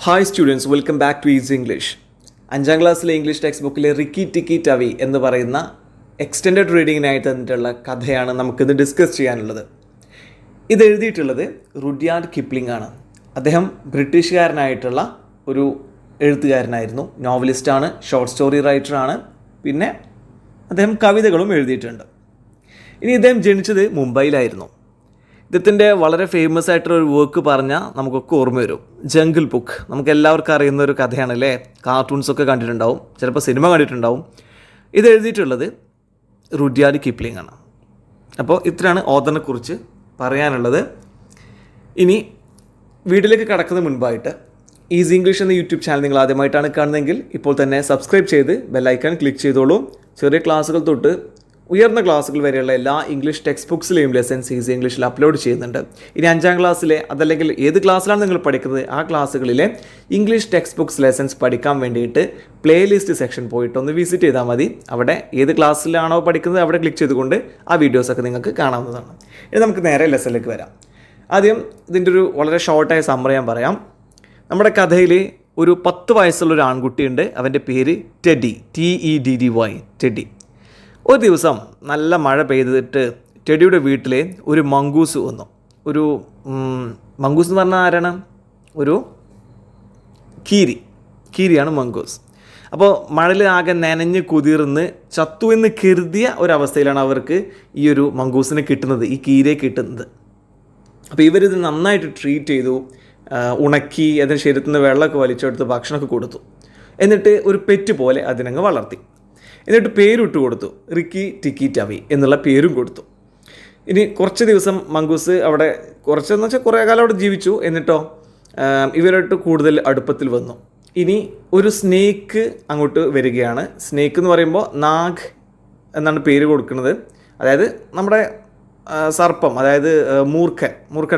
Hi students, welcome back to easy English. 5ാം ക്ലാസ്സിലെ English text ബുക്കിലെ റിക്കി ടിക്കി ടവി എന്ന് പറയുന്ന എക്സ്റ്റെൻഡഡ് റീഡിങ്ങിനായിട്ട് തന്നിട്ടുള്ള കഥയാണ് നമുക്കിത് ഡിസ്കസ് ചെയ്യാനുള്ളത്. ഇത് എഴുതിയിട്ടുള്ളത് റുഡ്യാർഡ് കിപ്ലിംഗ് ആണ്. അദ്ദേഹം ബ്രിട്ടീഷുകാരനായിട്ടുള്ള ഒരു എഴുത്തുകാരനായിരുന്നു, നോവലിസ്റ്റാണ്, ഷോർട്ട് സ്റ്റോറി റൈറ്ററാണ്, പിന്നെ അദ്ദേഹം കവിതകളും എഴുതിയിട്ടുണ്ട്. ഇനി ഇദ്ദേഹം ജനിച്ചത് മുംബൈയിലായിരുന്നു. ഇദ്ദേഹത്തിൻ്റെ വളരെ ഫേമസ് ആയിട്ടുള്ളൊരു വർക്ക് പറഞ്ഞാൽ നമുക്കൊക്കെ ഓർമ്മ വരും, ജംഗിൾ ബുക്ക്. നമുക്ക് എല്ലാവർക്കും അറിയുന്ന ഒരു കഥയാണ് അല്ലേ, കാർട്ടൂൺസൊക്കെ കണ്ടിട്ടുണ്ടാവും, ചിലപ്പോൾ സിനിമ കണ്ടിട്ടുണ്ടാവും. ഇത് എഴുതിയിട്ടുള്ളത് റുഡ്യാർഡ് കിപ്ലിംഗ് ആണ്. അപ്പോൾ ഇത്രയാണ് ഓഥറിനെ കുറിച്ച് പറയാനുള്ളത്. ഇനി വീഡിയോയിലേക്ക് കടക്കുന്നതിന് മുൻപായിട്ട് ഈസി ഇംഗ്ലീഷ് എന്ന യൂട്യൂബ് ചാനൽ നിങ്ങൾ ആദ്യമായിട്ടാണ് കാണുന്നതെങ്കിൽ ഇപ്പോൾ തന്നെ സബ്സ്ക്രൈബ് ചെയ്ത് ബെല്ലൈക്കൺ ക്ലിക്ക് ചെയ്തോളൂ. ചെറിയ ക്ലാസ്സുകൾ തൊട്ട് ഉയർന്ന ക്ലാസ്സുകൾ വരെയുള്ള എല്ലാ ഇംഗ്ലീഷ് ടെക്സ്റ്റ് ബുക്സിലെയും ലെസൺസ് ഈസി ഇംഗ്ലീഷിൽ അപ്ലോഡ് ചെയ്യുന്നുണ്ട്. ഇനി 5ാം ക്ലാസ്സിലെ അതല്ലെങ്കിൽ ഏത് ക്ലാസ്സിലാണ് നിങ്ങൾ പഠിക്കുന്നത് ആ ക്ലാസ്സുകളിലെ ഇംഗ്ലീഷ് ടെക്സ്റ്റ് ബുക്സ് ലെസൺസ് പഠിക്കാൻ വേണ്ടിയിട്ട് പ്ലേലിസ്റ്റ് സെക്ഷൻ പോയിട്ട് ഒന്ന് വിസിറ്റ് ചെയ്താൽ മതി. അവിടെ ഏത് ക്ലാസ്സിലാണോ പഠിക്കുന്നത് അവിടെ ക്ലിക്ക് ചെയ്തുകൊണ്ട് ആ വീഡിയോസൊക്കെ നിങ്ങൾക്ക് കാണാവുന്നതാണ്. ഇനി നമുക്ക് നേരെ ലെസണിലേക്ക് വരാം. ആദ്യം ഇതിൻ്റെ ഒരു വളരെ ഷോർട്ടായ സമ്മറി ഞാൻ പറയാം. നമ്മുടെ കഥയിൽ ഒരു 10 വയസ്സുള്ളൊരു ആൺകുട്ടിയുണ്ട്. അവൻ്റെ പേര് ടെഡി, TEDDY, ടെഡി. ഒരു ദിവസം നല്ല മഴ പെയ്തിട്ട് ടെഡിയുടെ വീട്ടിൽ ഒരു മങ്കൂസ് വന്നു. ഒരു മങ്കൂസ് എന്ന് പറഞ്ഞാൽ ആരാണ്? ഒരു കീരിയാണ് മങ്കൂസ്. അപ്പോൾ മഴയിൽ ആകെ നനഞ്ഞ് കുതിർന്ന് ചത്തു എന്ന് കരുതിയ ഒരവസ്ഥയിലാണ് അവർക്ക് ഈ ഒരു മങ്കൂസിനെ കിട്ടുന്നത്, ഈ കീരിയെ കിട്ടുന്നത്. അപ്പോൾ ഇവരിത് നന്നായിട്ട് ട്രീറ്റ് ചെയ്തു, ഉണക്കി അതിന് ശരീരത്തിൽ നിന്ന് വെള്ളമൊക്കെ വലിച്ചെടുത്ത് ഭക്ഷണമൊക്കെ കൊടുത്തു. എന്നിട്ട് ഒരു പെറ്റ് പോലെ അതിനങ്ങ് വളർത്തി. എന്നിട്ട് പേരിട്ട് കൊടുത്തു, റിക്കി ടിക്കി ടവി എന്നുള്ള പേരും കൊടുത്തു. ഇനി കുറച്ച് ദിവസം മങ്കൂസ് അവിടെ കുറച്ചെന്ന് വെച്ചാൽ കുറേ കാലം അവിടെ ജീവിച്ചു. എന്നിട്ടോ ഇവരായിട്ട് കൂടുതൽ അടുപ്പത്തിൽ വന്നു. ഇനി ഒരു സ്നേക്ക് അങ്ങോട്ട് വരികയാണ്. സ്നേക്ക് എന്ന് പറയുമ്പോൾ നാഗ് എന്നാണ് പേര് കൊടുക്കുന്നത്. അതായത് നമ്മുടെ സർപ്പം, അതായത് മൂർഖൻ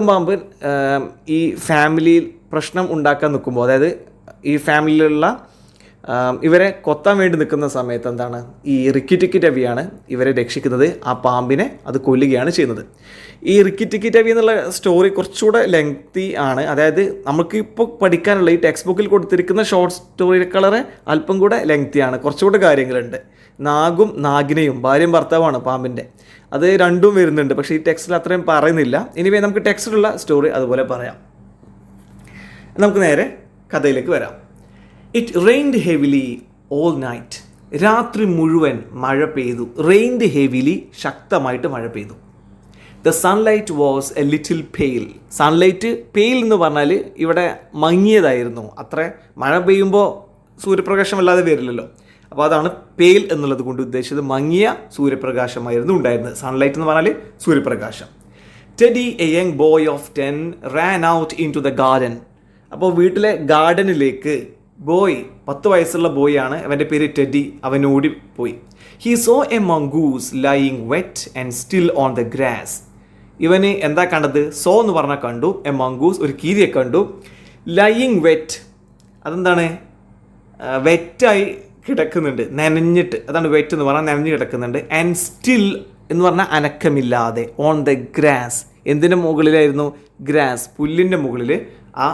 പാമ്പ് ഈ ഫാമിലിയിൽ പ്രശ്നം ഉണ്ടാക്കാൻ നിൽക്കുമ്പോൾ, അതായത് ഈ ഫാമിലിയിലുള്ള ഇവരെ കൊത്താൻ വേണ്ടി നിൽക്കുന്ന സമയത്ത് എന്താണ്, ഈ റിക്കി ടിക്കി ടവിയാണ് ഇവരെ രക്ഷിക്കുന്നത്. ആ പാമ്പിനെ അത് കൊല്ലുകയാണ് ചെയ്യുന്നത്. ഈ റിക്കി ടിക്കി ടവി എന്നുള്ള സ്റ്റോറി കുറച്ചുകൂടെ ലെങ്തി ആണ്. അതായത് നമുക്ക് ഇപ്പോൾ പഠിക്കാനുള്ള ഈ ടെക്സ്റ്റ് ബുക്കിൽ കൊടുത്തിരിക്കുന്ന ഷോർട്ട് സ്റ്റോറികളെ അല്പം കൂടെ ലെങ്തിയാണ്, കുറച്ചുകൂടെ കാര്യങ്ങളുണ്ട്. നാഗും നാഗിനെയും ഭാര്യയും ഭർത്താവാണ് പാമ്പിൻ്റെ, അത് രണ്ടും വരുന്നുണ്ട്. പക്ഷേ ഈ ടെക്സ്റ്റിൽ അത്രയും പറയുന്നില്ല. ഇനിവേ നമുക്ക് ടെക്സ്റ്റിലുള്ള സ്റ്റോറി അതുപോലെ പറയാം. നമുക്ക് നേരെ കഥയിലേക്ക് വരാം. It rained heavily all night. രാത്രി മുഴുവൻ മഴ പെയ്തു. റെയിൻഡ് ഹെവിലി, ശക്തമായിട്ട് മഴ പെയ്തു. The sunlight was A little pale. Sunlight pale എന്ന് പറഞ്ഞാൽ ഇവിടെ മങ്ങിയതായിരുന്നു. അത്ര മഴ പെയ്യുമ്പോൾ സൂര്യപ്രകാശം അല്ലാതെ വരില്ലല്ലോ. അപ്പോൾ അതാണ് പെയിൽ എന്നുള്ളത് കൊണ്ട് ഉദ്ദേശിച്ചത്. മങ്ങിയ സൂര്യപ്രകാശമായിരുന്നു ഉണ്ടായിരുന്നത്. സൺലൈറ്റ് എന്ന് പറഞ്ഞാൽ സൂര്യപ്രകാശം. Teddy, a young boy of 10, ran out in to the garden. അപ്പോൾ വീട്ടിലെ ഗാർഡനിലേക്ക് 10 വയസ്സുള്ള ബോയ് ആണ്, അവൻ്റെ പേര് ടെഡി, അവൻ ഓടിപ്പോയി. He saw a mongoose lying wet and still on the grass. ഇവന് എന്താ കണ്ടത്? സോ എന്ന് പറഞ്ഞാൽ കണ്ടു, എ മങ്കൂസ്, ഒരു കീരിയെ കണ്ടു. ലൈയിങ് വെറ്റ്, അതെന്താണ്? വെറ്റായി കിടക്കുന്നുണ്ട്, നനഞ്ഞിട്ട്, അതാണ് വെറ്റ് എന്ന് പറഞ്ഞാൽ നനഞ്ഞ് കിടക്കുന്നുണ്ട്. ആൻഡ് സ്റ്റിൽ എന്ന് പറഞ്ഞാൽ അനക്കമില്ലാതെ, ഓൺ ദ ഗ്രാസ്. എന്തിൻ്റെ മുകളിലായിരുന്നു? ഗ്രാസ്, പുല്ലിൻ്റെ മുകളിൽ ആ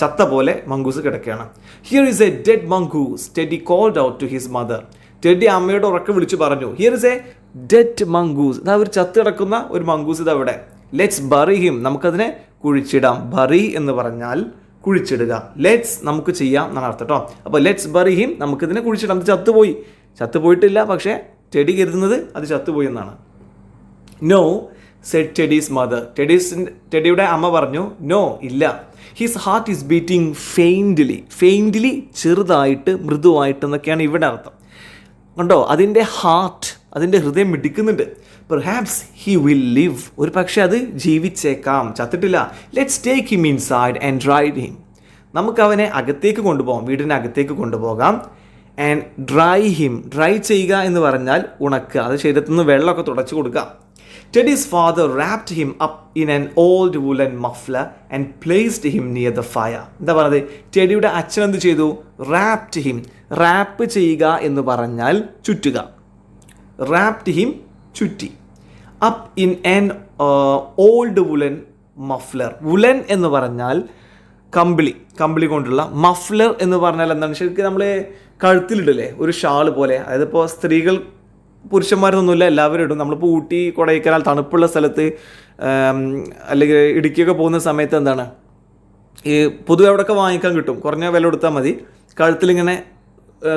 ചത്ത പോലെ മങ്കൂസ് കിടക്കുകയാണ്. Here is a dead mongoose, Teddy called out to his mother. Teddy അമ്മയോട് ഉറക്കെ വിളിച്ച് പറഞ്ഞു, here is a dead mongoose, ഇതാ ഒരു ചത്ത് കിടക്കുന്ന ഒരു മങ്കൂസ് ഇതവിടെ. ലെറ്റ്സ് ബറി ഹിം, നമുക്കതിനെ കുഴിച്ചിടാം. ബറി എന്ന് പറഞ്ഞാൽ കുഴിച്ചിടുക. ലെറ്റ്സ് നമുക്ക് ചെയ്യാം എന്നാണ് അർത്ഥം കേട്ടോ. അപ്പോൾ ലെറ്റ്സ് ബറി ഹിം, നമുക്കിതിനെ കുഴിച്ചിടാം. അത് ചത്തുപോയിട്ടില്ല, പക്ഷേ ടെഡി കരുതുന്നത് അത് ചത്തുപോയി എന്നാണ്. No said Teddy's mother. ടെഡിയുടെ അമ്മ പറഞ്ഞു, നോ, ഇല്ല. His heart is beating faintly, ചെറുതായിട്ട്, മൃദുവായിട്ട് എന്നൊക്കെയാണ് ഇവിടെ അർത്ഥം. കണ്ടോ, അതിൻ്റെ ഹാർട്ട്, അതിൻ്റെ ഹൃദയം മിടിക്കുന്നുണ്ട്. പെർഹാപ്സ് ഹി വിൽ ലിവ്, ഒരു പക്ഷേ അത് ജീവിച്ചേക്കാം, ചത്തിട്ടില്ല. Let's take him inside and dry him, നമുക്ക് അവനെ അകത്തേക്ക് കൊണ്ടുപോകാം, വീടിൻ്റെ അകത്തേക്ക് കൊണ്ടുപോകാം. ആൻഡ് ഡ്രൈ ഹിം, ഡ്രൈ ചെയ്യുക എന്ന് പറഞ്ഞാൽ ഉണക്കുക, അത് ശരീരത്തിൽ നിന്ന് വെള്ളമൊക്കെ തുടച്ചു കൊടുക്കുക. Teddy's father wrapped him up in an old woolen muffler and placed him near the fire. എന്താ പറയുന്നത്? ടെഡിയുടെ അച്ഛൻ എന്ത് ചെയ്തു? Wrapped him. റാപ്പ് ചെയ്യുക എന്ന് പറഞ്ഞാൽ ചുറ്റുക. റാപ്ഡ് ഹിം, ചുറ്റി. Up in an old woollen muffler. Woollen എന്ന് പറഞ്ഞാൽ കമ്പിളി കൊണ്ടുള്ള. മഫ്ലർ എന്ന് പറഞ്ഞാൽ എന്താണ്? ശരിക്കും നമ്മൾ കഴുത്തിലിടില്ലേ ഒരു ഷാള് പോലെ. അതായത് ഇപ്പോൾ സ്ത്രീകൾ പുരുഷന്മാരൊന്നുമില്ല, എല്ലാവരും ഇടും. നമ്മളിപ്പോൾ ഊട്ടി കൊടൈക്കനാൽ തണുപ്പുള്ള സ്ഥലത്ത് അല്ലെങ്കിൽ ഇടുക്കിയൊക്കെ പോകുന്ന സമയത്ത് എന്താണ് ഈ പൊതുവെ അവിടെയൊക്കെ വാങ്ങിക്കാൻ കിട്ടും, കുറഞ്ഞ വില കൊടുത്താൽ മതി. കഴുത്തിലിങ്ങനെ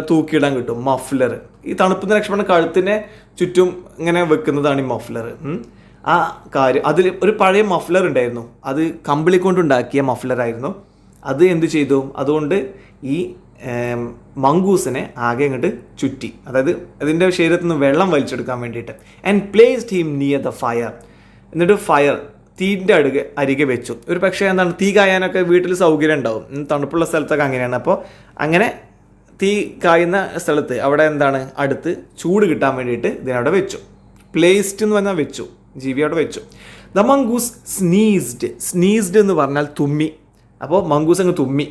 തൂക്കിയിടാൻ കിട്ടും മഫ്ലർ. ഈ തണുപ്പിന് രക്ഷപ്പെടാൻ കഴുത്തിനെ ചുറ്റും ഇങ്ങനെ വെക്കുന്നതാണ് ഈ മഫ്ലർ. ആ കാര്യം അതിൽ ഒരു പഴയ മഫ്ലർ ഉണ്ടായിരുന്നു, അത് കമ്പിളി കൊണ്ടുണ്ടാക്കിയ മഫ്ലറായിരുന്നു. അത് എന്ത് ചെയ്തു? അതുകൊണ്ട് ഈ മംഗൂസിനെ ആകെ അങ്ങോട്ട് ചുറ്റി, അതായത് അതിൻ്റെ ശരീരത്തിൽ നിന്ന് വെള്ളം വലിച്ചെടുക്കാൻ വേണ്ടിയിട്ട്. And placed him near the fire. എന്നിട്ട് തീൻ്റെ അരികെ വെച്ചു. ഒരു പക്ഷേ എന്താണ്, തീ കായാനൊക്കെ വീട്ടിൽ സൗകര്യം ഉണ്ടാവും, തണുപ്പുള്ള സ്ഥലത്തൊക്കെ അങ്ങനെയാണ്. അപ്പോൾ അങ്ങനെ തീ കായുന്ന സ്ഥലത്ത് അവിടെ എന്താണ് അടുത്ത് ചൂട് കിട്ടാൻ വേണ്ടിയിട്ട് ഇതിനവിടെ വെച്ചു. പ്ലേസ്ഡ് എന്ന് പറഞ്ഞാൽ വെച്ചു, ജീവി അവിടെ വെച്ചു. ദ മംഗൂസ് സ്നീസ്ഡ് എന്ന് പറഞ്ഞാൽ തുമ്മി. അപ്പോൾ മംഗൂസ് അങ്ങ് തുമ്മി.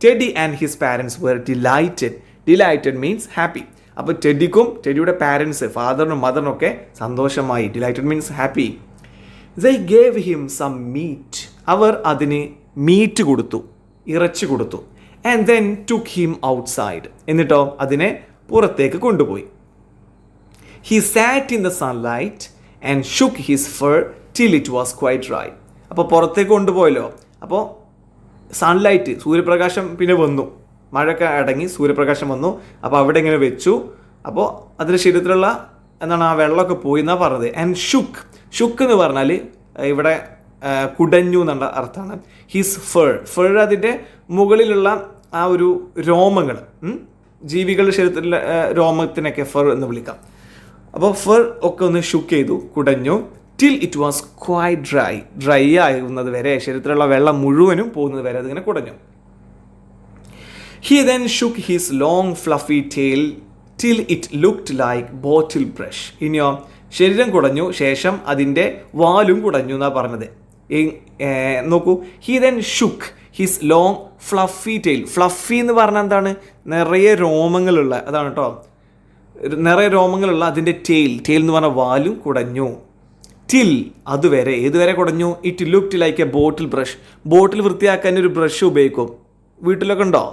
Teddy and his parents were delighted means happy. അപ്പോൾ ടെഡിയുടെ പാരൻസ്, ഫാദറിനും മദറിനും ഒക്കെ സന്തോഷമായി. Delighted means happy. They gave him some meat. അവർ അതിന് മീറ്റ് കൊടുത്തു, ഇറച്ചി കൊടുത്തു. And then took him outside. എന്നിട്ടോ അതിനെ പുറത്തേക്ക് കൊണ്ടുപോയി. He sat in the sunlight and shook his fur till it was quite dry. അപ്പോൾ പുറത്തേക്ക് കൊണ്ടുപോയല്ലോ. അപ്പോൾ സൺലൈറ്റ്, സൂര്യപ്രകാശം പിന്നെ വന്നു, മഴയൊക്കെ അടങ്ങി സൂര്യപ്രകാശം വന്നു. അപ്പോൾ അവിടെ ഇങ്ങനെ വെച്ചു. അപ്പോൾ അതിൻ്റെ ശരീരത്തിലുള്ള എന്താണ് ആ വെള്ളമൊക്കെ പോയി എന്നാണ് പറഞ്ഞത്. ആൻഡ് ഷുക്ക് എന്ന് പറഞ്ഞാൽ ഇവിടെ കുടഞ്ഞു എന്നുള്ള അർത്ഥമാണ്. ഹിസ് ഫർ അതിൻ്റെ മുകളിലുള്ള ആ ഒരു രോമങ്ങൾ, ജീവികളുടെ ശരീരത്തിലുള്ള രോമത്തിനൊക്കെ ഫർ എന്ന് വിളിക്കാം. അപ്പോൾ ഫർ ഒക്കെ ഒന്ന് ഷുക്ക് ചെയ്തു, കുടഞ്ഞു. Till it was quite dry ആകുന്നത് വരെ, ശരീരത്തിലുള്ള വെള്ളം മുഴുവനും പോകുന്നത് വരെ അതിങ്ങനെ കുടഞ്ഞു. He then shook his long fluffy tail till it looked like bottle brush. ഇനിയോ ശരീരം കുടഞ്ഞു, ശേഷം അതിൻ്റെ വാലും കുടഞ്ഞു എന്നാണ് പറഞ്ഞത്. നോക്കൂ, he then shook his long fluffy tail. Fluffy എന്ന് പറഞ്ഞാൽ എന്താണ്? നിറയെ രോമങ്ങളുള്ള, അതാണ് കേട്ടോ, നിറയെ രോമങ്ങളുള്ള അതിൻ്റെ ടെയിൽ എന്ന് പറഞ്ഞാൽ വാലും കുടഞ്ഞു. ടിൽ അതുവരെ, ഏതുവരെ കുടഞ്ഞു? It looked like a bottle brush. Bottle വൃത്തിയാക്കാൻ ഒരു ബ്രഷ് ഉപയോഗിക്കും, വീട്ടിലൊക്കെ ഉണ്ടോ?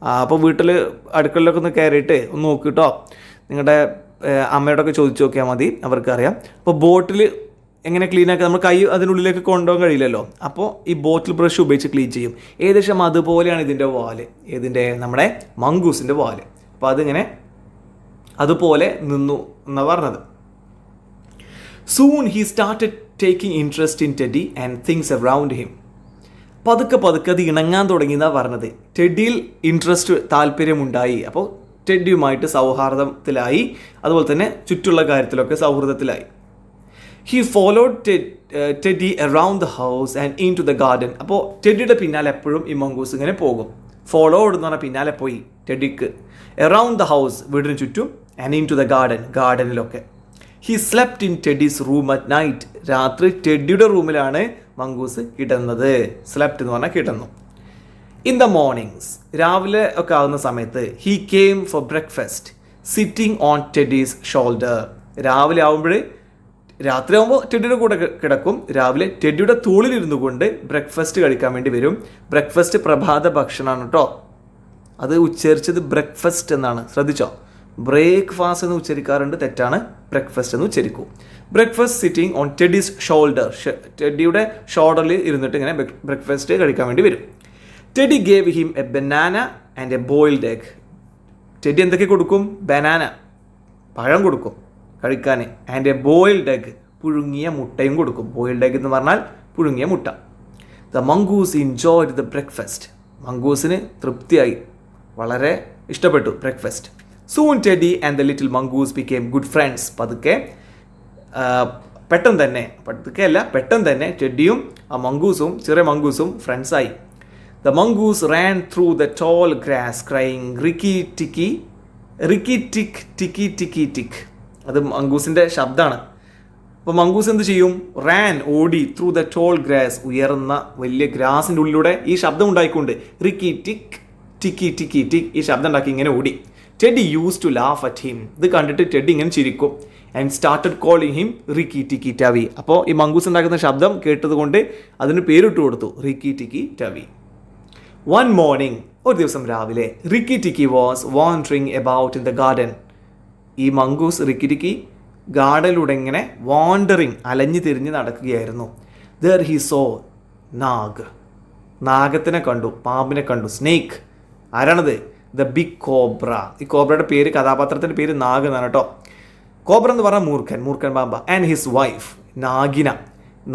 അപ്പോൾ വീട്ടിൽ അടുക്കളയിലൊക്കെ ഒന്ന് കയറിയിട്ട് ഒന്ന് നോക്കി കേട്ടോ. നിങ്ങളുടെ അമ്മയോടൊക്കെ ചോദിച്ചു നോക്കിയാൽ മതി, അവർക്കറിയാം. അപ്പോൾ ബോട്ടിൽ എങ്ങനെ ക്ലീൻ ആക്കുക? നമ്മൾ കൈ അതിനുള്ളിലേക്ക് കൊണ്ടുപോകാൻ കഴിയില്ലല്ലോ. അപ്പോൾ ഈ ബോട്ടിൽ ബ്രഷ് ഉപയോഗിച്ച് ക്ലീൻ ചെയ്യും. ഏകദേശം അതുപോലെയാണ് ഇതിൻ്റെ വാല്, നമ്മുടെ മംഗൂസിൻ്റെ വാല്. അപ്പോൾ അതിങ്ങനെ അതുപോലെ നിന്നു എന്നാണ് പറഞ്ഞത്. Soon he started taking interest in teddy and things around him. പതുക്കെ അത് ഇണങ്ങാൻ തുടങ്ങി എന്നാണ് പറഞ്ഞത്. ടെഡിയിൽ താല്പര്യമുണ്ടായി. അപ്പോൾ ടെഡിയുമായിട്ട് സൗഹാർദ്ദത്തിലായി, അതുപോലെ തന്നെ ചുറ്റുള്ള കാര്യത്തിലൊക്കെ സൗഹൃദത്തിലായി. He followed Teddy around the house and in to the garden. അപ്പോൾ ടെഡിയുടെ പിന്നാലെ എപ്പോഴും ഈ മംഗൂസ് ഇങ്ങനെ പോകും. ഫോളോഡ് എന്ന് പറഞ്ഞാൽ പിന്നാലെ പോയി ടെഡിക്ക്. അറൗണ്ട് ദ ഹൗസ്, വീടിന് ചുറ്റും, ആൻഡ് ഇൻ ടു ദ ഗാർഡനിലൊക്കെ. He slept in Teddy's room at night. രാത്രി ടെഡിയുടെ റൂമിലാണ് മംഗൂസ് കിടന്നത്. സ്ലെപ്റ്റ് എന്ന് പറഞ്ഞാൽ കിടന്നു. ഇൻ ദ മോർണിംഗ്സ്, രാവിലെ ഒക്കെ ആകുന്ന സമയത്ത്, he came four breakfast sitting on Teddy's shoulder. രാവിലെ ആകുമ്പോൾ, രാത്രി ആകുമ്പോൾ ടെഡിയുടെ കൂടെ കിടക്കും, രാവിലെ ടെഡിയുടെ തോളിലിരുന്നു കൊണ്ട് ബ്രേക്ക്ഫാസ്റ്റ് കഴിക്കാൻ വേണ്ടി വരും. ബ്രേക്ക്ഫാസ്റ്റ് പ്രഭാത ഭക്ഷണമാണ് കേട്ടോ. അത് ഉച്ചരിച്ചത് ബ്രേക്ക്ഫാസ്റ്റ് എന്നാണ്, ശ്രദ്ധിച്ചോ? ബ്രേക്ക്ഫാസ്റ്റ് എന്ന് ഉച്ചരിക്കാറുണ്ട്, തെറ്റാണ്. ബ്രേക്ക്ഫാസ്റ്റ് എന്ന് ഉച്ചരിക്കൂ. Breakfast sitting on Teddy's shoulder. ടെഡിയുടെ ഷോൾഡറിൽ ഇരുന്നിട്ട് ഇങ്ങനെ ബ്രേക്ക്ഫാസ്റ്റ് കഴിക്കാൻ വേണ്ടി വരും. Teddy gave him a banana and a boiled egg. Teddy എന്തൊക്കെ കൊടുക്കും? ബനാന, പഴം കൊടുക്കും കഴിക്കാൻ. ആൻഡ് എ ബോയിൽഡ് എഗ്, പുഴുങ്ങിയ മുട്ടയും കൊടുക്കും. ബോയിൽഡ് എഗ് എന്ന് പറഞ്ഞാൽ പുഴുങ്ങിയ മുട്ട. The mongoose enjoyed the breakfast. മംഗൂസിന് തൃപ്തിയായി, വളരെ ഇഷ്ടപ്പെട്ടു breakfast. Soon Teddy and the little mongoose became good friends. പെട്ടെന്ന് തന്നെ ടെഡിയും ആ മംഗൂസും, ചെറിയ മംഗൂസും ഫ്രണ്ട്സായി. The mongoose ran through the tall grass crying Rikki tick tikki tick. അത് മംഗൂസിൻ്റെ ശബ്ദമാണ്. അപ്പോൾ മംഗൂസ് എന്ത് ചെയ്യും? റാൻ, ഓടി, ത്രൂ ദ ടോൾ ഗ്രാസ്, ഉയർന്ന വലിയ ഗ്രാസിൻ്റെ ഉള്ളിലൂടെ ഈ ശബ്ദം ഉണ്ടായിക്കൊണ്ട് റിക്കി ടിക് ടിക്കി ടിക് ഈ ശബ്ദം ഉണ്ടാക്കി ഇങ്ങനെ ഓടി. Teddy used to laugh at him. ഇത് കണ്ടിട്ട് ടെഡി ഇങ്ങനെ ചിരിക്കും. And started calling him Rikki tikki tavi. അപ്പോൾ ഈ മംഗൂസ് ഉണ്ടാക്കുന്ന ശബ്ദം കേട്ടതുകൊണ്ട് അതിന് പേരിട്ട് കൊടുത്തു Rikki tikki tavi. One morning, ഒരു ദിവസം രാവിലെ, Rikki tikki was wandering about in the garden. ഈ മംഗൂസ് റിക്കി ടിക്കി ഗാർഡനിലൂടെ ഇങ്ങനെ വാണ്ടറിങ് അലഞ്ഞു തിരിഞ്ഞ് നടക്കുകയായിരുന്നു. ദർ ഹി സോ നാഗ്, നാഗത്തിനെ കണ്ടു, പാമ്പിനെ കണ്ടു. സ്നേക്ക് ആരാണത്? The big cobra. ഈ കോബ്രയുടെ പേര്, കഥാപാത്രത്തിൻ്റെ പേര് നാഗ് എന്നാണ് കേട്ടോ. കോബ്ര എന്ന് പറഞ്ഞാൽ മൂർഖൻ പാമ്പ. ആൻഡ് ഹിസ് വൈഫ് നാഗിന,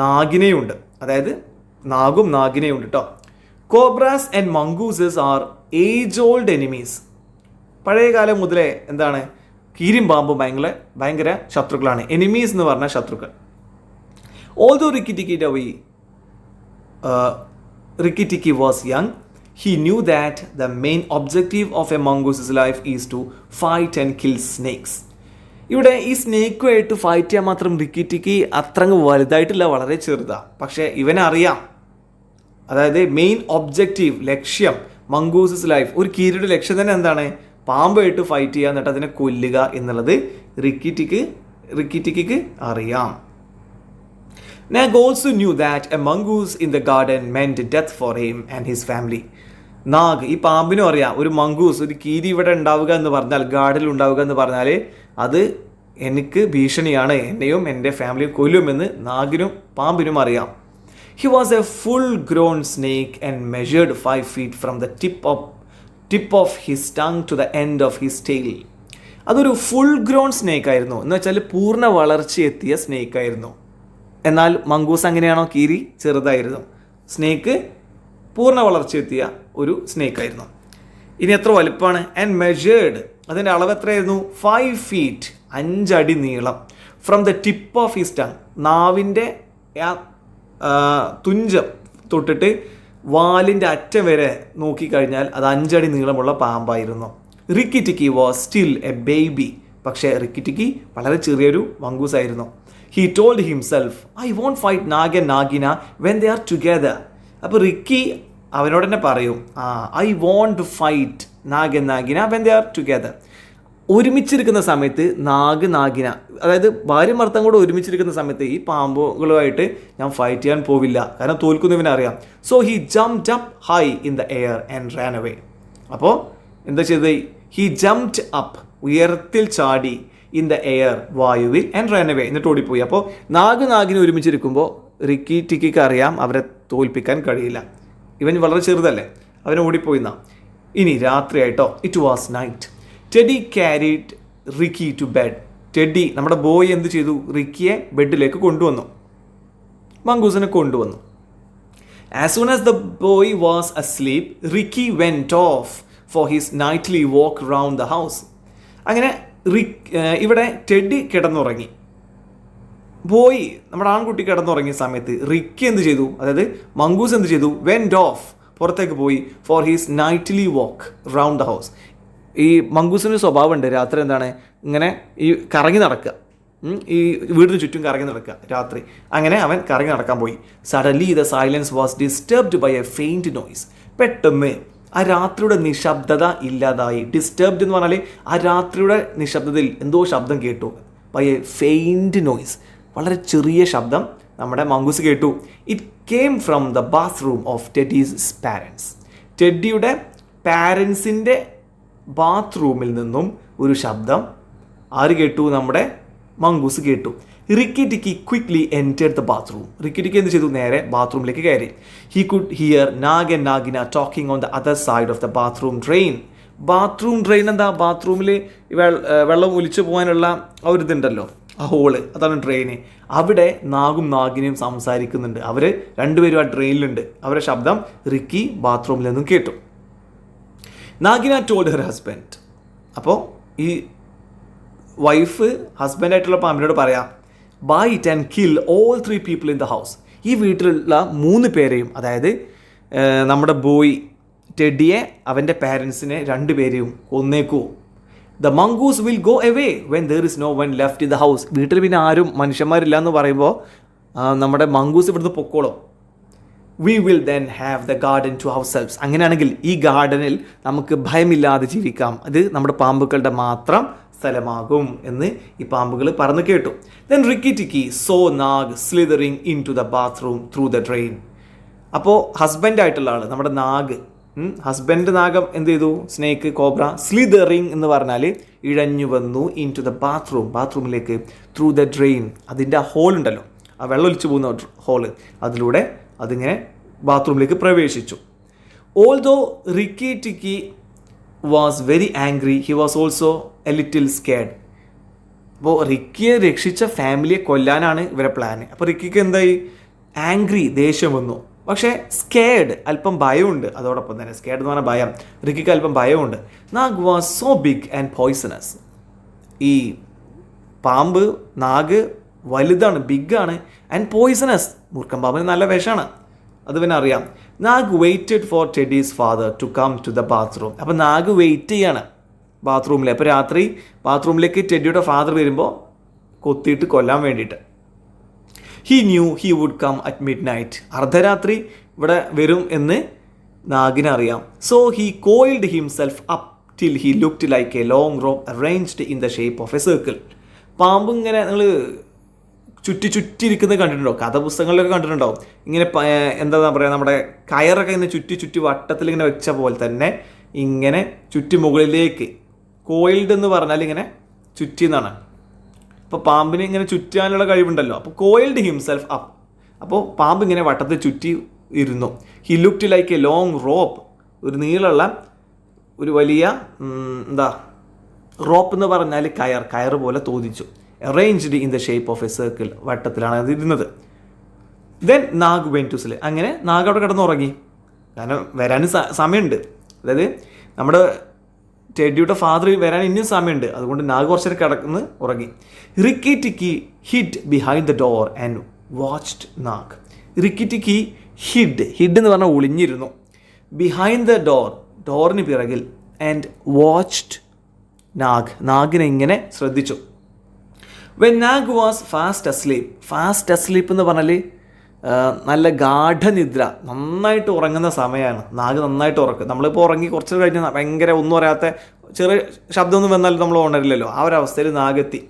നാഗിനയുണ്ട്, അതായത് നാഗും നാഗിനയുണ്ട് കേട്ടോ. Cobras and mongooses are age old enemies. പഴയ കാലം മുതലേ എന്താണ്, കീരിയും പാമ്പും ഭയങ്കര ശത്രുക്കളാണ്. എനിമീസ് എന്ന് പറഞ്ഞാൽ ശത്രുക്കൾ. Although Rikki Tikki was young, he knew that the main objective of a mongoose's life is to fight and kill snakes. ഇവിടെ ഈ സ്നേക്കുമായിട്ട് ഫൈറ്റ് ചെയ്യാൻ മാത്രം റിക്കി ടിക്കി അത്ര വലുതായിട്ടില്ല, വളരെ ചെറുതാണ്. പക്ഷേ ഇവനറിയാം, അതായത് മെയിൻ ഒബ്ജക്റ്റീവ്, ലക്ഷ്യം, മംഗൂസസ് ലൈഫ്, ഒരു കീരിയുടെ ലക്ഷ്യം തന്നെ എന്താണ്? പാമ്പായിട്ട് ഫൈറ്റ് ചെയ്യുക, എന്നിട്ട് അതിനെ കൊല്ലുക എന്നുള്ളത് റിക്കി ടിക്കിക്ക് അറിയാം. Nag also knew that a mongoose in the garden meant death for him and his family. Nag, ഈ പാമ്പിനും അറിയാം, ഒരു മംഗൂസ്, ഒരു കീരി ഇവിടെ ഉണ്ടാവുക എന്ന് പറഞ്ഞാൽ, ഗാർഡനിൽ ഉണ്ടാവുക എന്ന് പറഞ്ഞാൽ അത് എനിക്ക് ഭീഷണിയാണ്, എന്നെയും എൻ്റെ ഫാമിലിയും കൊല്ലുമെന്ന് നാഗിനും പാമ്പിനും അറിയാം. He was a full grown snake and measured 5 feet from the tip of his tongue to the end of his tail. അതൊരു ഫുൾ ഗ്രോൺ സ്നേക്ക് ആയിരുന്നു, എന്ന് വെച്ചാൽ പൂർണ്ണ വളർച്ചയെത്തിയ സ്നേക്ക് ആയിരുന്നു. എന്നാൽ മംഗൂസ് അങ്ങനെയാണോ? കീരി ചെറുതായിരുന്നു, സ്നേക്ക് പൂർണ്ണ വളർച്ചയെത്തിയ ഒരു സ്നേക്ക് ആയിരുന്നു. ഇനി എത്ര വലുപ്പമാണ്? ആൻഡ് മെഷേർഡ്, അതിൻ്റെ അളവ് എത്രയായിരുന്നു? 5 feet, 5 അടി നീളം. From the tip of his tongue, നാവിൻ്റെ തുഞ്ചം തൊട്ടിട്ട് വാലിൻ്റെ അറ്റം വരെ നോക്കിക്കഴിഞ്ഞാൽ അത് 5 അടി നീളമുള്ള പാമ്പായിരുന്നു. Rikki tikki was still a baby. പക്ഷേ റിക്കി ടിക്കി വളരെ ചെറിയൊരു മംഗൂസ് ആയിരുന്നു. He told himself, I won't fight Nag and Nagina when they are together. അപ്പോൾ റിക്കി അവനോട് തന്നെ പറയും, I want to fight Nag and Nagina when they are together. ഒരുമിച്ചിരിക്കുന്ന സമയത്ത് നാഗിന, അതായത് ഭാര്യ ഭർത്താവും കൂടെ ഒരുമിച്ചിരിക്കുന്ന സമയത്ത് ഈ പാമ്പുകളുമായിട്ട് ഞാൻ ഫൈറ്റ് ചെയ്യാൻ പോവില്ല, കാരണം തോൽക്കുന്നവനെ അറിയാം. So he jumped up high in the air and Rann away. അപ്പോൾ എന്താ ചെയ്തത്? ഹി ജംപ്ഡ് അപ്പ്, ഉയരത്തിൽ ചാടി, ഇൻ ദ എയർ, വായുവിൽ, ആൻഡ് റാൻ അവേ, എന്നിട്ട് ഓടിപ്പോയി. അപ്പോൾ നാഗിനെ ഒരുമിച്ചിരിക്കുമ്പോൾ റിക്കി ടിക്കിക്ക് അറിയാം അവരെ തോൽപ്പിക്കാൻ കഴിയില്ല, ഇവൻ വളരെ ചെറുതല്ലേ, അവനെ ഓടിപ്പോയിന്നാ. ഇനി രാത്രിയായിട്ടോ. It was night. Teddy carried Rikki to bed. Teddy, നമ്മുടെ ബോയ്, എന്ത് ചെയ്തു? റിക്കിയെ ബെഡിലേക്ക് കൊണ്ടുവന്നു, മംഗൂസിനെ കൊണ്ടുവന്നു. As soon as the boy was asleep, Rikki went off for his nightly walk round the house. അങ്ങനെ ഇവിടെ ടെഡി കിടന്നുറങ്ങി, ബോയ്, നമ്മുടെ ആൺകുട്ടി കിടന്നുറങ്ങിയ സമയത്ത് റിക്കി എന്ത് ചെയ്തു? അതായത് മംഗൂസ് എന്ത് ചെയ്തു? വെന്റ് ഓഫ്, പുറത്തേക്ക് പോയി, four his nightly walk round the house. ഈ മംഗൂസിന് സ്വഭാവമുണ്ട് രാത്രി എന്താണ്, ഇങ്ങനെ ഈ കറങ്ങി നടക്കുക, ഈ വീടിന് ചുറ്റും കറങ്ങി നടക്കുക രാത്രി. അങ്ങനെ അവൻ കറങ്ങി നടക്കാൻ പോയി. Suddenly the silence was disturbed by a faint noise. പെട്ടെന്ന് ആ രാത്രിയുടെ നിശബ്ദത ഇല്ലാതായി. ഡിസ്റ്റർബ്ഡ് എന്ന് പറഞ്ഞാൽ ആ രാത്രിയുടെ നിശബ്ദതയിൽ എന്തോ ശബ്ദം കേട്ടു. ബൈ എ ഫെയിൻറ്റ് നോയ്സ്, വളരെ ചെറിയ ശബ്ദം നമ്മുടെ മംഗൂസ് കേട്ടു. It came from the bathroom of Teddy's parents. ടെഡിയുടെ പാരൻസിൻ്റെ ബാത്റൂമിൽ നിന്നും ഒരു ശബ്ദം ആര് കേട്ടു? നമ്മുടെ മംഗൂസ് കേട്ടു. Rikki tikki quickly entered the bathroom. Rikki tikki എന്ത് ചെയ്തു? നേരെ ബാത്റൂമിലേക്ക് കയറി. He could hear Nag and Nagaina talking on the other side of the bathroom drain. Bathroom drain എന്താ? ബാത്റൂമിൽ വെള്ളം ഒലിച്ചു പോകാനുള്ള ആ ഒരു ഇതുണ്ടല്ലോ, ആ ഹോള്, അതാണ് ഡ്രെയിന്. അവിടെ നാഗും നാഗിനെയും സംസാരിക്കുന്നുണ്ട്. അവർ രണ്ടുപേരും ആ ഡ്രെയിനിലുണ്ട്. അവരുടെ ശബ്ദം റിക്കി ബാത്റൂമിൽ നിന്നും കേട്ടു. Nagaina told her husband. അപ്പോൾ ഈ വൈഫ് ഹസ്ബൻഡായിട്ടുള്ള പാമ്പിനോട് പറയാം, bite and kill all 3 people in the house. ഈ വീട്ടിലുള്ള 3 പേരെയും, അതായത് നമ്മുടെ ബോയ് ടെഡിയെ, അവൻ്റെ പാരൻസിനെ 2 പേരെയും കൊന്നേക്കൂ. The mongoose will go away when there is no one left in the house. വീട്ടിൽ പിന്നെ ആരും മനുഷ്യന്മാരില്ല എന്ന് പറയുമ്പോൾ നമ്മുടെ മംഗൂസ് ഇവിടുന്ന് പൊക്കോളും. We will then have the garden to ourselves. അങ്ങനെയാണെങ്കിൽ ഈ ഗാർഡനിൽ നമുക്ക് ഭയമില്ലാതെ ജീവിക്കാം. അത് നമ്മുടെ പാമ്പുക്കളുടെ മാത്രം സ്ഥലമാകും എന്ന് ഈ പാമ്പുകൾ പറഞ്ഞു കേട്ടു. Then Rikki tikki saw Nag slithering in to the bathroom through the drain. അപ്പോൾ ഹസ്ബൻഡായിട്ടുള്ള ആൾ നമ്മുടെ നാഗ്, ഹസ്ബൻഡ് നാഗം എന്ത് ചെയ്തു, സ്നേക്ക് കോബ്ര സ്ലിതറിങ് എന്ന് പറഞ്ഞാൽ ഇഴഞ്ഞു വന്നു ഇൻ ടു ദ ബാത്റൂമിലേക്ക് ത്രൂ ദ ഡ്രെയിൻ, അതിൻ്റെ ആ ഹോൾ ഉണ്ടല്ലോ, ആ വെള്ളം ഒലിച്ചു പോകുന്ന ഹോള്, അതിലൂടെ അതിങ്ങനെ ബാത്റൂമിലേക്ക് പ്രവേശിച്ചു. Although Rikki tikki was very angry, he was also a little scared. അപ്പോൾ റിക്കിയെ രക്ഷിച്ച ഫാമിലിയെ കൊല്ലാനാണ് ഇവരെ പ്ലാന്. അപ്പോൾ റിക്കിക്ക് എന്തായി, ആംഗ്രി, ദേഷ്യം വന്നു. പക്ഷേ സ്കേഡ്, അല്പം ഭയമുണ്ട് അതോടൊപ്പം തന്നെ. സ്കേഡ് എന്ന് പറഞ്ഞാൽ ഭയം, റിക്കിക്ക് അല്പം ഭയമുണ്ട്. Nag was so big and poisonous. ഈ പാമ്പ് നാഗ് വലുതാണ്, ബിഗാണ്, ആൻഡ് പോയ്സണസ്, മൂർഖൻ പാമ്പിന് നല്ല വിഷമാണ്, അത് പിന്നെ അറിയാം. Nag waited for Teddy's father to come to the bathroom. അപ്പോൾ നാഗ് വെയിറ്റ് ചെയ്യാണ് ബാത്റൂമിൽ. അപ്പോൾ രാത്രി ബാത്റൂമിലേക്ക് ടെഡിയുടെ ഫാദർ വരുമ്പോൾ കൊത്തിയിട്ട് കൊല്ലാൻ വേണ്ടിയിട്ട്. He knew he would come at midnight. അർദ്ധരാത്രി ഇവിടെ വരും എന്ന് നാഗിനറിയാം. So he coiled himself up till he looked like a long rope arranged in the shape of a circle. പാമ്പ് ഇങ്ങനെ നിങ്ങൾ ചുറ്റിയിരിക്കുന്നത് കണ്ടിട്ടുണ്ടോ, കഥപുസ്തകങ്ങളിലൊക്കെ കണ്ടിട്ടുണ്ടാവും. ഇങ്ങനെ എന്താ പറയുക, നമ്മുടെ കയറൊക്കെ ഇങ്ങനെ ചുറ്റി വട്ടത്തിൽ ഇങ്ങനെ വെച്ച പോലെ തന്നെ ഇങ്ങനെ ചുറ്റി മുകളിലേക്ക്. കോയിൽഡ് എന്ന് പറഞ്ഞാൽ ഇങ്ങനെ ചുറ്റിന്നാണ്. അപ്പോൾ പാമ്പിന് ഇങ്ങനെ ചുറ്റാനുള്ള കഴിവുണ്ടല്ലോ. അപ്പോൾ കോയിൽഡ് ഹിംസെൽഫ് അപ്പ്, അപ്പോൾ പാമ്പ് ഇങ്ങനെ വട്ടത്തിൽ ചുറ്റി ഇരുന്നു. He looked like a long rope, ഒരു നീളമുള്ള ഒരു വലിയ റോപ്പ് എന്ന് പറഞ്ഞാൽ കയർ പോലെ തോന്നിച്ചു. Arranged in the shape of a circle, വട്ടത്തിലാണ് അത് ഇരുന്നത്. Then Nag went to sleep. അങ്ങനെ നാഗ് അവിടെ കിടന്നുറങ്ങി, കാരണം വരാൻ സമയമുണ്ട്. അതായത് നമ്മുടെ ടെഡിയുടെ ഫാദർ വരാൻ ഇനിയും സമയമുണ്ട്, അതുകൊണ്ട് നാഗ് കുറച്ചേരം കിടന്ന് ഉറങ്ങി. Rikki tikki hid behind the door and watched Nag. Rikki tikki hid എന്ന് പറഞ്ഞാൽ ഒളിഞ്ഞിരുന്നു. ബിഹൈൻഡ് ദ ഡോറിന് പിറകിൽ, ആൻഡ് വാച്ച്ഡ് നാഗിനെ ഇങ്ങനെ ശ്രദ്ധിച്ചു. When Nag was fast asleep എന്ന് പറഞ്ഞാൽ നല്ല ഗാഠനിദ്ര, നന്നായിട്ട് ഉറങ്ങുന്ന സമയമാണ്. നാഗ് നന്നായിട്ട് ഉറക്കും. നമ്മളിപ്പോൾ ഉറങ്ങി കുറച്ച് കഴിഞ്ഞ് ഭയങ്കര ഒന്നും അറിയാത്ത ചെറിയ ശബ്ദമൊന്നും വന്നാലും നമ്മൾ ഉണരില്ലല്ലോ, ആ ഒരു അവസ്ഥയിൽ നാഗെത്തി.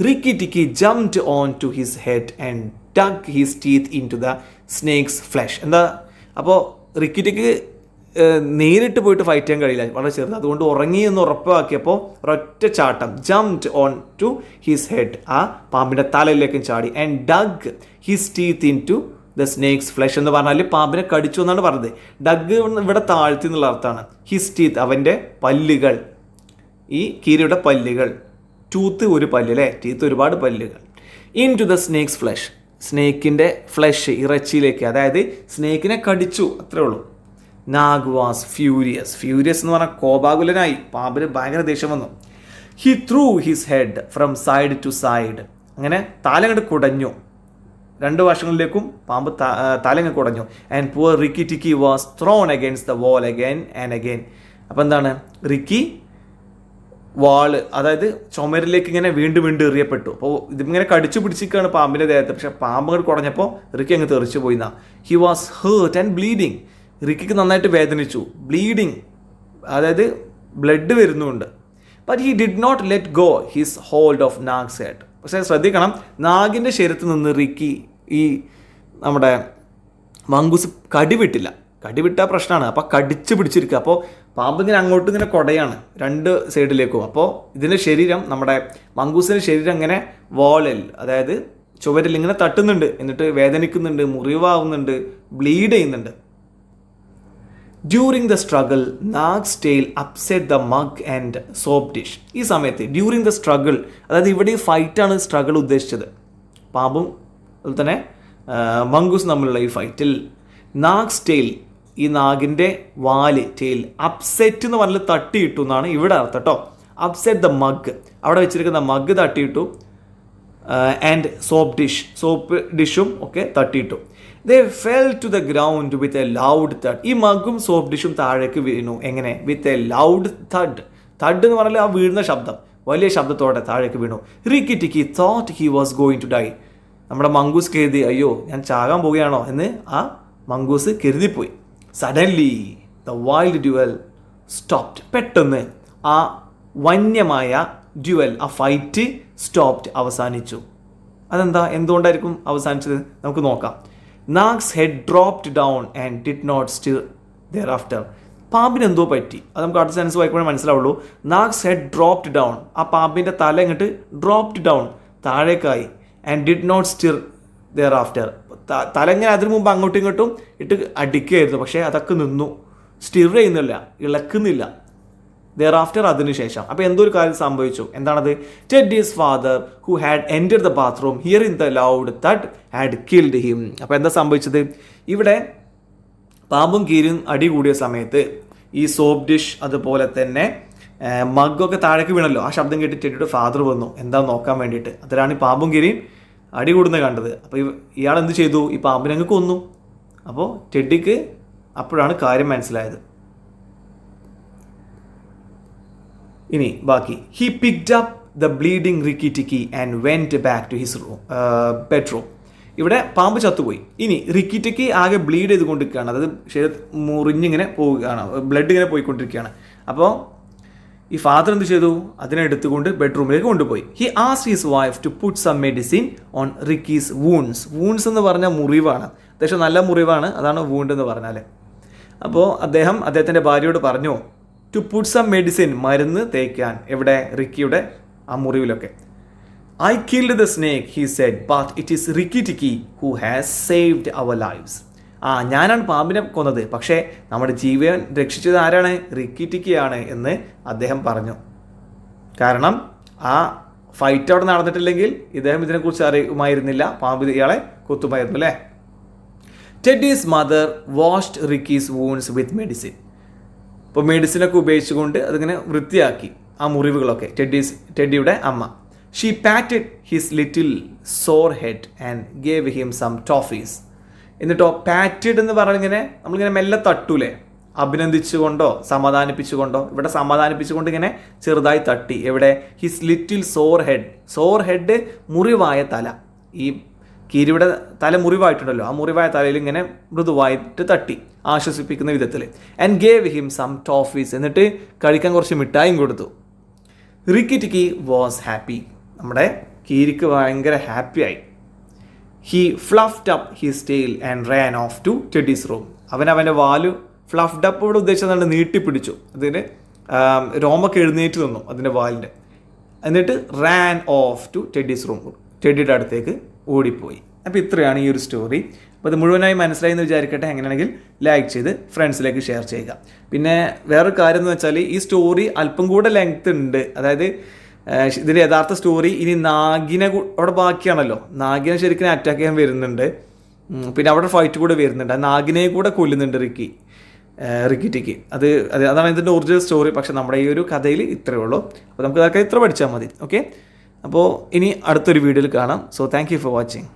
Rikki tikki jumped on to his head and dug his teeth in to the snake's flesh. എന്താ, അപ്പോൾ റിക്കി ടിക്ക് നേരിട്ട് പോയിട്ട് ഫൈറ്റ് ചെയ്യാൻ കഴിയില്ല, വളരെ ചെറുത്, അതുകൊണ്ട് ഉറങ്ങി എന്ന് ഉറപ്പാക്കിയപ്പോൾ ഒരൊറ്റ ചാട്ടം, jumped on to his head, ആ പാമ്പിൻ്റെ തലയിലേക്കും ചാടി. And dug his teeth in to the snake's flesh എന്ന് പറഞ്ഞാൽ പാമ്പിനെ കടിച്ചു എന്നാണ് പറഞ്ഞത്. ഡഗ് ഇവിടെ താഴ്ത്തി എന്നുള്ള അർത്ഥമാണ്. ഹിസ് ടീത്ത്, അവൻ്റെ പല്ലുകൾ, ഈ കീരിയുടെ പല്ലുകൾ. ടൂത്ത് ഒരു പല്ല് അല്ലേ, ടീത്ത് ഒരുപാട് പല്ലുകൾ. In to the snake's flesh, സ്നേക്കിൻ്റെ ഫ്ലഷ്, ഇറച്ചിയിലേക്ക്, അതായത് സ്നേക്കിനെ കടിച്ചു, അത്രേ ഉള്ളൂ. നാഗ് വാസ് ഫ്യൂരിയസ് എന്ന് പറഞ്ഞാൽ കോപാകുലനായി, പാമ്പിന് ഭയങ്കര ദേഷ്യം വന്നു. He threw his head from side to side, അങ്ങനെ തലങ്ങട് കുടഞ്ഞു, രണ്ട് വശങ്ങളിലേക്കും പാമ്പ് തലങ്ങ് കുടഞ്ഞു. And poor Rikki tikki was thrown against the wall again and again. അപ്പോൾ എന്താണ്, റിക്കി വാള്, അതായത് ചുമരിലേക്ക് ഇങ്ങനെ വീണ്ടും എറിയപ്പെട്ടു. അപ്പോൾ ഇതിങ്ങനെ കടിച്ചു പിടിച്ചിരിക്കുകയാണ് പാമ്പിൻ്റെ ദേഹത്ത്. പക്ഷേ പാമ്പ് അങ്ങോട്ട് കുടഞ്ഞപ്പോൾ റിക്കി അങ്ങ് തെറിച്ചു പോയി. He was hurt and bleeding. റിക്കിക്ക് നന്നായിട്ട് വേദനിച്ചു, ബ്ലീഡിങ്, അതായത് ബ്ലഡ് വരുന്നുണ്ട്. But he did not let go his hold of Nag's head. പക്ഷേ ശ്രദ്ധിക്കണം, നാഗിൻ്റെ ശരീരത്തിൽ നിന്ന് റിക്കി ഈ നമ്മുടെ മങ്കൂസ് കടിവിട്ടില്ല. കടിവിട്ടാൽ പ്രശ്നമാണ്. അപ്പോൾ കടിച്ചു പിടിച്ചിരിക്കുക. അപ്പോൾ പാമ്പ് ഇങ്ങനെ അങ്ങോട്ടും ഇങ്ങനെ കൊടയാണ് രണ്ട് സൈഡിലേക്കും. അപ്പോൾ ഇതിൻ്റെ ശരീരം, നമ്മുടെ മങ്കൂസിൻ്റെ ശരീരം ഇങ്ങനെ വാളിൽ, അതായത് ചുവരിൽ ഇങ്ങനെ തട്ടുന്നുണ്ട്, എന്നിട്ട് വേദനിക്കുന്നുണ്ട്, മുറിവാവുന്നുണ്ട്, ബ്ലീഡ് ചെയ്യുന്നുണ്ട്. During the struggle Nag's tail upset the mug and soap dish. ഈ സമയത്ത് ഡ്യൂറിങ് ദ സ്ട്രഗിൾ, അതായത് ഇവിടെ ഈ ഫൈറ്റാണ് സ്ട്രഗിൾ ഉദ്ദേശിച്ചത്, പാമ്പും അതുപോലെ തന്നെ മങ്കൂസ് തമ്മിലുള്ള ഈ ഫൈറ്റിൽ. നാഗ്സ് ടെയിൽ, ഈ നാഗിൻ്റെ വാല്, ടെയിൽ, അപ്സെറ്റ് എന്ന് പറഞ്ഞാൽ തട്ടിയിട്ടു എന്നാണ് ഇവിടെ അർത്ഥം കേട്ടോ. അപ്സെറ്റ് ദ മഗ്, അവിടെ വെച്ചിരിക്കുന്ന മഗ് തട്ടിയിട്ടു. ആൻഡ് സോപ്പ് ഡിഷും ഒക്കെ തട്ടിയിട്ടു. They fell to the ground with a loud thud. ഈ മഗ്ഗും സോപ്പ് ഡിഷും താഴേക്ക് വീണു. എങ്ങനെ? With a loud thud. thud എന്ന് പറഞ്ഞാൽ ആ വീഴുന്ന ശബ്ദം, വലിയ ശബ്ദത്തോടെ താഴേക്ക് വീണു. Rikki tikki thought he was going to die. നമ്മുടെ മങ്കൂസ് കരുതി, അയ്യോ ഞാൻ ചാകാൻ പോവുകയാണോ എന്ന് ആ മങ്കൂസ് കരുതിപ്പോയി. Suddenly the wild duel stopped. പെട്ടെന്ന് ആ വന്യമായ ഡ്യുവൽ, ആ ഫൈറ്റ് സ്റ്റോപ്ഡ്, അവസാനിച്ചു. അതെന്താ, എന്തുകൊണ്ടായിരിക്കും അവസാനിച്ചത് നമുക്ക് നോക്കാം. Nag's head dropped down and did not stir thereafter. പാമ്പിന് എന്തോ പറ്റി, അത് നമുക്ക് അടുത്ത സെൻസ് വായിക്കുമ്പോഴേ മനസ്സിലാവുള്ളൂ. നാഗ്സ് ഹെഡ് ഡ്രോപ്ഡ് ഡൗൺ, ആ പാമ്പിൻ്റെ തല ഇങ്ങോട്ട് ഡ്രോപ്ഡ് ഡൗൺ, താഴേക്കായി. And did not stir thereafter, തല ഇങ്ങനെ അതിന് മുമ്പ് അങ്ങോട്ടും ഇങ്ങോട്ടും ഇട്ട് അടിക്കുകയായിരുന്നു, പക്ഷേ അതൊക്കെ നിന്നു, സ്റ്റിർ ചെയ്യുന്നില്ല, ഇളക്കുന്നില്ല. ദെയർ ആഫ്റ്റർ, അതിനുശേഷം. അപ്പോൾ എന്തോ ഒരു കാര്യം സംഭവിച്ചു. എന്താണത്? Teddy's father who had enter the bathroom hearing the loud തട്ട് ഹാഡ് കിൽഡ് ഹിം. അപ്പോൾ എന്താ സംഭവിച്ചത്? ഇവിടെ പാമ്പും കീരിയും അടി കൂടിയ സമയത്ത് ഈ സോപ്പ് ഡിഷ് അതുപോലെ തന്നെ മഗ്ഗൊക്കെ താഴേക്ക് വീണല്ലോ. ആ ശബ്ദം കേട്ട് ടെഡിയുടെ ഫാദർ വന്നു എന്താ നോക്കാൻ വേണ്ടിയിട്ട്. അതിലാണ് ഈ പാമ്പും കീരിയും അടി കൂടുന്നത് കണ്ടത്. അപ്പോൾ ഇയാൾ എന്ത് ചെയ്തു? ഈ പാമ്പിനെ അങ്ങ് കൊന്നു. അപ്പോൾ ടെഡിക്ക് അപ്പോഴാണ് കാര്യം മനസ്സിലായത്. ഇനി ബാക്കി. He picked up the bleeding Rikki tikki and went back to his bedroom. ഇവിടെ പാമ്പ് ചത്തുപോയി. ഇനി റിക്കി ടിക്കി ആകെ ബ്ലീഡ് ചെയ്തുകൊണ്ടിരിക്കുകയാണ്, അതായത് ശരീരം മുറിഞ്ഞിങ്ങനെ പോവുകയാണ്, ബ്ലഡ് ഇങ്ങനെ പോയിക്കൊണ്ടിരിക്കുകയാണ്. അപ്പോൾ ഈ ഫാദർ എന്ത് ചെയ്തു? അതിനെ എടുത്തുകൊണ്ട് ബെഡ്റൂമിലേക്ക് കൊണ്ടുപോയി. He asked his wife to put some medicine on Rikki's wounds. Wounds എന്ന് പറഞ്ഞാൽ മുറിവാണ്, അത്യാവശ്യം നല്ല മുറിവാണ്, അതാണ് വൂണ്ട് എന്ന് പറഞ്ഞാൽ. അപ്പോൾ അദ്ദേഹത്തിൻ്റെ ഭാര്യയോട് പറഞ്ഞു ടു പുട്ട് സം മെഡിസിൻ, മരുന്ന് തേക്കാൻ. എവിടെ? റിക്കിയുടെ ആ മുറിവിലൊക്കെ. I killed the snake he said but it is Rikki tikki who has saved our lives. ഞാനാണ് പാമ്പിനെ കൊന്നത്, പക്ഷേ നമ്മുടെ ജീവൻ രക്ഷിച്ചത് ആരാണ്? റിക്കി ടിക്കിയാണ് എന്ന് അദ്ദേഹം പറഞ്ഞു. കാരണം ആ ഫൈറ്റ് അവിടെ നടന്നിട്ടില്ലെങ്കിൽ ഇദ്ദേഹം ഇതിനെക്കുറിച്ച് അറിയുമായിരുന്നില്ല, പാമ്പ് ഇയാളെ കൊത്തുമായിരുന്നു അല്ലേ. Teddy's mother washed Rikki's wounds with medicine. ഇപ്പോൾ മെഡിസിനൊക്കെ ഉപയോഗിച്ചുകൊണ്ട് അതിങ്ങനെ വൃത്തിയാക്കി ആ മുറിവുകളൊക്കെ ടെഡിയുടെ അമ്മ. She patted his little sore head and gave him some toffees. എന്നിട്ടോ പാറ്റഡ് എന്ന് പറഞ്ഞിങ്ങനെ നമ്മളിങ്ങനെ മെല്ലെ തട്ടൂലേ, അഭിനന്ദിച്ചുകൊണ്ടോ സമാധാനിപ്പിച്ചുകൊണ്ടോ. ഇവിടെ സമാധാനിപ്പിച്ചുകൊണ്ട് ഇങ്ങനെ ചെറുതായി തട്ടി. എവിടെ? ഹിസ് ലിറ്റിൽ സോർ ഹെഡ് മുറിവായ തല. ഈ കീരിയുടെ തല മുറിവായിട്ടുണ്ടല്ലോ, ആ മുറിവായ തലയിൽ ഇങ്ങനെ മൃദുവായിട്ട് തട്ടി ആശ്വസിപ്പിക്കുന്ന വിധത്തിൽ. And gave him some toffees, എന്നിട്ട് കഴിക്കാൻ കുറച്ച് മിഠായും കൊടുത്തു. Rikki tikki was happy. നമ്മുടെ കീരിക്ക് ഭയങ്കര ഹാപ്പിയായി. He fluffed up his tail and ran off to Teddy's room. അവൻ്റെ വാല് ഫ്ലഫ്ഡ് അപ്പ് ഇവിടെ ഉദ്ദേശിച്ചത് നീട്ടിപ്പിടിച്ചു, അതിന് രോമൊക്കെ എഴുന്നേറ്റ് നിന്നു അതിൻ്റെ വാലിൻ്റെ. എന്നിട്ട് ran off to Teddy's room, ടെഡിയുടെ അടുത്തേക്ക് ഓടിപ്പോയി. അപ്പോൾ ഇത്രയാണ് ഈ ഒരു സ്റ്റോറി. അപ്പോൾ ഇത് മുഴുവനായി മനസ്സിലായി എന്ന് വിചാരിക്കട്ടെ. അങ്ങനെയാണെങ്കിൽ ലൈക്ക് ചെയ്ത് ഫ്രണ്ട്സിലേക്ക് ഷെയർ ചെയ്യുക. പിന്നെ വേറൊരു കാര്യം എന്ന് വെച്ചാൽ ഈ സ്റ്റോറി അല്പം കൂടെ ലെങ്ത് ഉണ്ട്. അതായത് ഇതിൻ്റെ യഥാർത്ഥ സ്റ്റോറി ഇനി നാഗിനെ അവിടെ ബാക്കിയാണല്ലോ. നാഗിനെ ശരിക്കും അറ്റാക്ക് ചെയ്യാൻ വരുന്നുണ്ട്, പിന്നെ അവിടെ ഫൈറ്റ് കൂടെ വരുന്നുണ്ട്. ആ നാഗിനെ കൂടെ കൊല്ലുന്നുണ്ട് റിക്കി ടിക്കി. അതാണ് ഇതിൻ്റെ ഒറിജിനൽ സ്റ്റോറി. പക്ഷെ നമ്മുടെ ഈ ഒരു കഥയിൽ ഇത്രയേ ഉള്ളൂ. അപ്പോൾ നമുക്ക് അതൊക്കെ ഇത്ര പഠിച്ചാൽ മതി. ഓക്കെ, അപ്പോൾ ഇനി അടുത്തൊരു വീഡിയോയിൽ കാണാം. So thank you for watching.